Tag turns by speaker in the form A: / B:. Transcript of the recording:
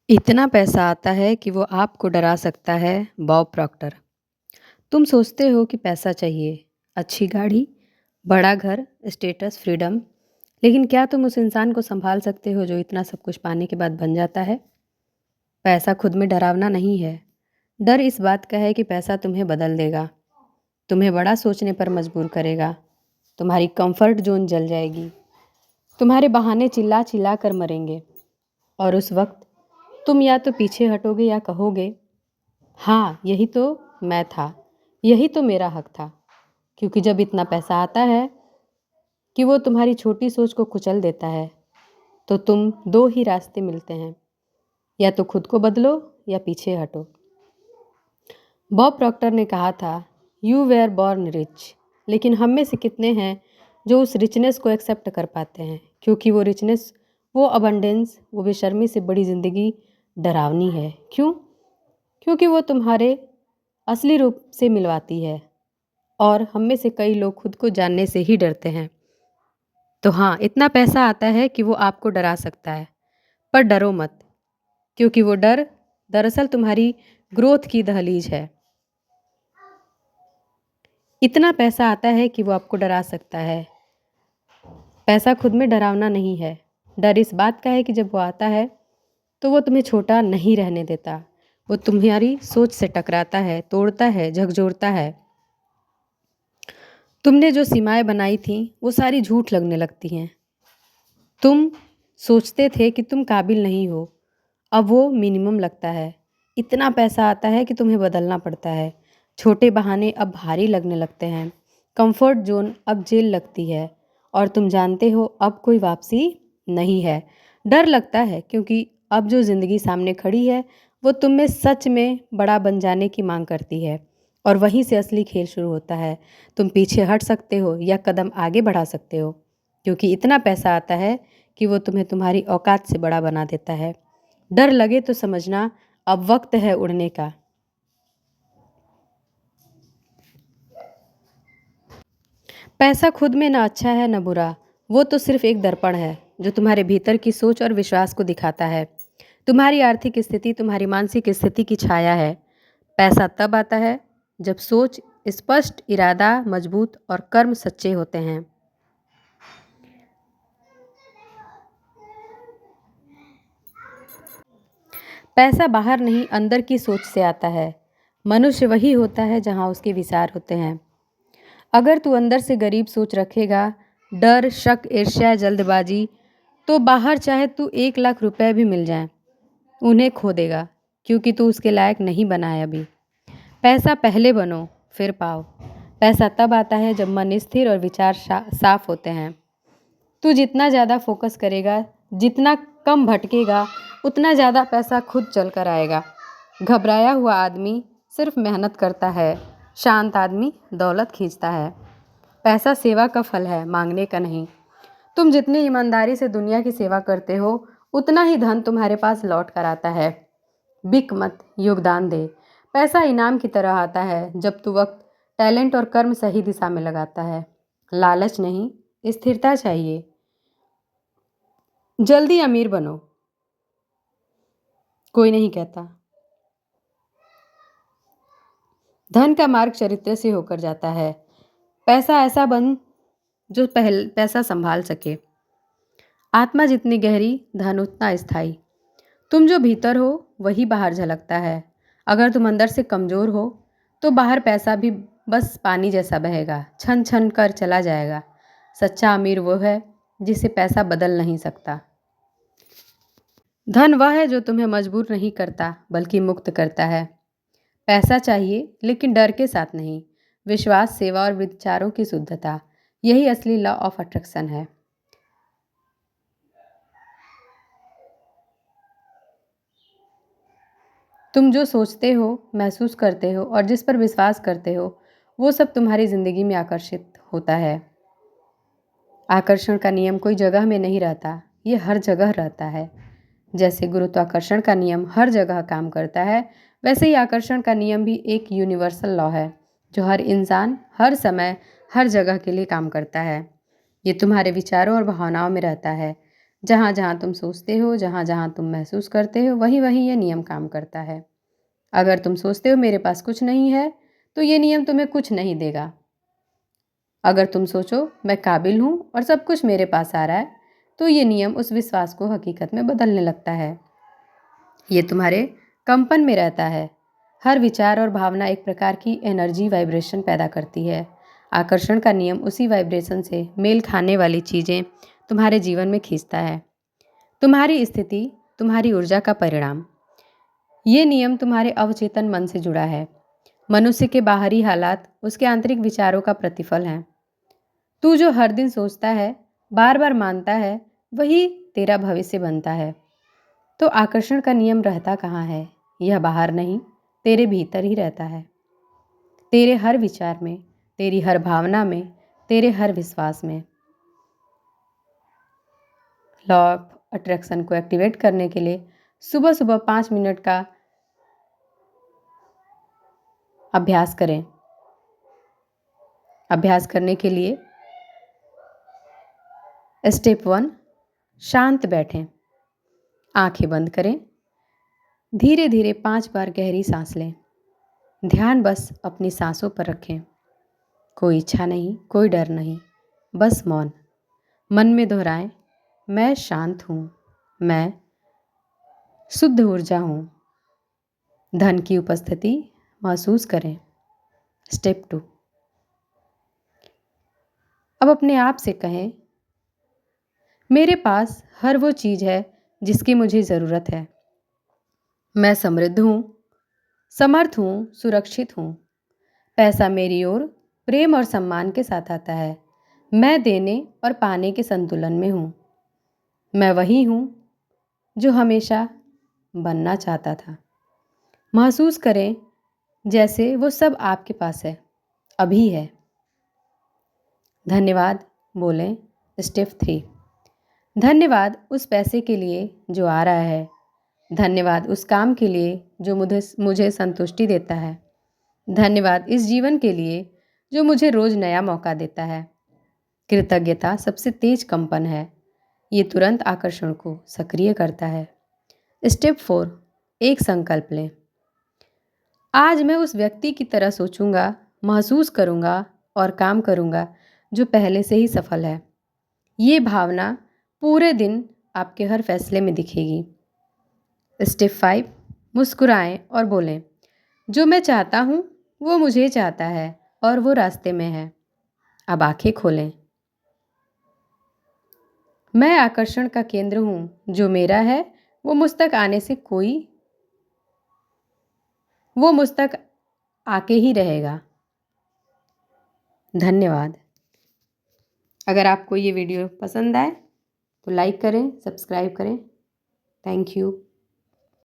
A: इतना पैसा आता है कि वो आपको डरा सकता है। Bob Procter. तुम सोचते हो कि पैसा चाहिए, अच्छी गाड़ी, बड़ा घर, स्टेटस, फ्रीडम। लेकिन क्या तुम उस इंसान को संभाल सकते हो जो इतना सब कुछ पाने के बाद बन जाता है? पैसा खुद में डरावना नहीं है। डर इस बात का है कि पैसा तुम्हें बदल देगा, तुम्हें बड़ा सोचने पर मजबूर करेगा, तुम्हारी कंफर्ट जोन जल जाएगी, तुम्हारे बहाने चिल्ला चिल्ला कर मरेंगे। और उस वक्त तुम या तो पीछे हटोगे या कहोगे, हाँ यही तो मैं था, यही तो मेरा हक था। क्योंकि जब इतना पैसा आता है कि वो तुम्हारी छोटी सोच को कुचल देता है, तो तुम दो ही रास्ते मिलते हैं, या तो खुद को बदलो या पीछे हटो। बॉब प्रॉक्टर ने कहा था, यू वेयर बॉर्न रिच। लेकिन हम में से कितने हैं जो उस रिचनेस को एक्सेप्ट कर पाते हैं? क्योंकि वो रिचनेस, वो अबंडेंस, वो बेशर्मी से बड़ी ज़िंदगी डरावनी है। क्यों? क्योंकि वो तुम्हारे असली रूप से मिलवाती है, और हम में से कई लोग खुद को जानने से ही डरते हैं। तो हाँ, इतना पैसा आता है कि वो आपको डरा सकता है, पर डरो मत, क्योंकि वो डर दरअसल तुम्हारी ग्रोथ की दहलीज है। इतना पैसा आता है कि वो आपको डरा सकता है। पैसा खुद में डरावना नहीं है। डर इस बात का है कि जब वो आता है तो वो तुम्हें छोटा नहीं रहने देता। वो तुम्हारी सोच से टकराता है, तोड़ता है, झकझोरता है। तुमने जो सीमाएं बनाई थी वो सारी झूठ लगने लगती हैं। तुम सोचते थे कि तुम काबिल नहीं हो, अब वो मिनिमम लगता है। इतना पैसा आता है कि तुम्हें बदलना पड़ता है। छोटे बहाने अब भारी लगने लगते हैं। कंफर्ट जोन अब जेल लगती है, और तुम जानते हो अब कोई वापसी नहीं है। डर लगता है क्योंकि अब जो ज़िंदगी सामने खड़ी है वो तुम में सच में बड़ा बन जाने की मांग करती है, और वहीं से असली खेल शुरू होता है। तुम पीछे हट सकते हो या कदम आगे बढ़ा सकते हो, क्योंकि इतना पैसा आता है कि वो तुम्हें तुम्हारी औकात से बड़ा बना देता है। डर लगे तो समझना, अब वक्त है उड़ने का। पैसा खुद में ना अच्छा है ना बुरा, वो तो सिर्फ एक दर्पण है जो तुम्हारे भीतर की सोच और विश्वास को दिखाता है। तुम्हारी आर्थिक स्थिति तुम्हारी मानसिक स्थिति की छाया है। पैसा तब आता है जब सोच स्पष्ट, इरादा मजबूत और कर्म सच्चे होते हैं। पैसा बाहर नहीं, अंदर की सोच से आता है। मनुष्य वही होता है जहाँ उसके विचार होते हैं। अगर तू अंदर से गरीब सोच रखेगा, डर, शक, ईर्ष्या, जल्दबाजी, तो बाहर चाहे तू 1 लाख रुपए भी मिल जाए, उन्हें खो देगा, क्योंकि तू उसके लायक नहीं बना है अभी। पैसा पहले बनो, फिर पाओ। पैसा तब आता है जब मन स्थिर और विचार साफ होते हैं। तू जितना ज़्यादा फोकस करेगा, जितना कम भटकेगा, उतना ज़्यादा पैसा खुद चल कर आएगा। घबराया हुआ आदमी सिर्फ मेहनत करता है, शांत आदमी दौलत खींचता है। पैसा सेवा का फल है, मांगने का नहीं। तुम जितनी ईमानदारी से दुनिया की सेवा करते हो, उतना ही धन तुम्हारे पास लौट कर आता है। बिक मत, योगदान दे। पैसा इनाम की तरह आता है जब तू वक्त, टैलेंट और कर्म सही दिशा में लगाता है। लालच नहीं, स्थिरता चाहिए। जल्दी अमीर बनो, कोई नहीं कहता। धन का मार्ग चरित्र से होकर जाता है। पैसा ऐसा बन जो पैसा संभाल सके। आत्मा जितनी गहरी, धन उतना स्थायी। तुम जो भीतर हो वही बाहर झलकता है। अगर तुम अंदर से कमज़ोर हो तो बाहर पैसा भी बस पानी जैसा बहेगा, छन छन कर चला जाएगा। सच्चा अमीर वो है जिसे पैसा बदल नहीं सकता। धन वह है जो तुम्हें मजबूर नहीं करता बल्कि मुक्त करता है। पैसा चाहिए लेकिन डर के साथ नहीं। विश्वास, सेवा और विचारों की शुद्धता, यही असली लॉ ऑफ अट्रैक्शन है। तुम जो सोचते हो, महसूस करते हो और जिस पर विश्वास करते हो, वो सब तुम्हारी ज़िंदगी में आकर्षित होता है। आकर्षण का नियम कोई जगह में नहीं रहता, ये हर जगह रहता है। जैसे गुरुत्वाकर्षण का नियम हर जगह काम करता है, वैसे ही आकर्षण का नियम भी एक यूनिवर्सल लॉ है जो हर इंसान, हर समय, हर जगह के लिए काम करता है। ये तुम्हारे विचारों और भावनाओं में रहता है। जहाँ जहाँ तुम सोचते हो, जहाँ जहाँ तुम महसूस करते हो, वहीं वहीं ये नियम काम करता है। अगर तुम सोचते हो मेरे पास कुछ नहीं है, तो ये नियम तुम्हें कुछ नहीं देगा। अगर तुम सोचो मैं काबिल हूँ और सब कुछ मेरे पास आ रहा है, तो ये नियम उस विश्वास को हकीकत में बदलने लगता है। ये तुम्हारे कंपन में रहता है। हर विचार और भावना एक प्रकार की एनर्जी वाइब्रेशन पैदा करती है। आकर्षण का नियम उसी वाइब्रेशन से मेल खाने वाली चीज़ें तुम्हारे जीवन में खींचता है। तुम्हारी स्थिति, तुम्हारी ऊर्जा का परिणाम। ये नियम तुम्हारे अवचेतन मन से जुड़ा है। मनुष्य के बाहरी हालात उसके आंतरिक विचारों का प्रतिफल हैं। तू जो हर दिन सोचता है, बार बार मानता है, वही तेरा भविष्य बनता है। तो आकर्षण का नियम रहता कहाँ है? यह बाहर नहीं, तेरे भीतर ही रहता है। तेरे हर विचार में, तेरी हर भावना में, तेरे हर विश्वास में। लॉ ऑफ अट्रैक्शन को एक्टिवेट करने के लिए सुबह सुबह 5 मिनट का अभ्यास करें। अभ्यास करने के लिए स्टेप 1, शांत बैठें। आंखें बंद करें। धीरे धीरे 5 बार गहरी सांस लें। ध्यान बस अपनी सांसों पर रखें। कोई इच्छा नहीं, कोई डर नहीं, बस मौन। मन में दोहराएं, मैं शांत हूँ, मैं शुद्ध ऊर्जा हूँ। धन की उपस्थिति महसूस करें। स्टेप 2, अब अपने आप से कहें, मेरे पास हर वो चीज़ है जिसकी मुझे ज़रूरत है। मैं समृद्ध हूँ, समर्थ हूँ, सुरक्षित हूँ। पैसा मेरी ओर प्रेम और सम्मान के साथ आता है। मैं देने और पाने के संतुलन में हूँ। मैं वही हूँ जो हमेशा बनना चाहता था। महसूस करें जैसे वो सब आपके पास है, अभी है। धन्यवाद बोलें। स्टेप 3, धन्यवाद उस पैसे के लिए जो आ रहा है। धन्यवाद उस काम के लिए जो मुझे संतुष्टि देता है। धन्यवाद इस जीवन के लिए जो मुझे रोज़ नया मौका देता है। कृतज्ञता सबसे तेज कंपन है। ये तुरंत आकर्षण को सक्रिय करता है। स्टेप 4, एक संकल्प लें। आज मैं उस व्यक्ति की तरह सोचूंगा, महसूस करूंगा और काम करूंगा जो पहले से ही सफल है। ये भावना पूरे दिन आपके हर फैसले में दिखेगी। स्टेप 5, मुस्कुराएं और बोलें, जो मैं चाहता हूँ वो मुझे चाहता है और वो रास्ते में है। अब आंखें खोलें। मैं आकर्षण का केंद्र हूँ, जो मेरा है वो मुझ तक आके ही रहेगा। धन्यवाद। अगर आपको ये वीडियो पसंद आए तो लाइक करें, सब्सक्राइब करें। Thank you.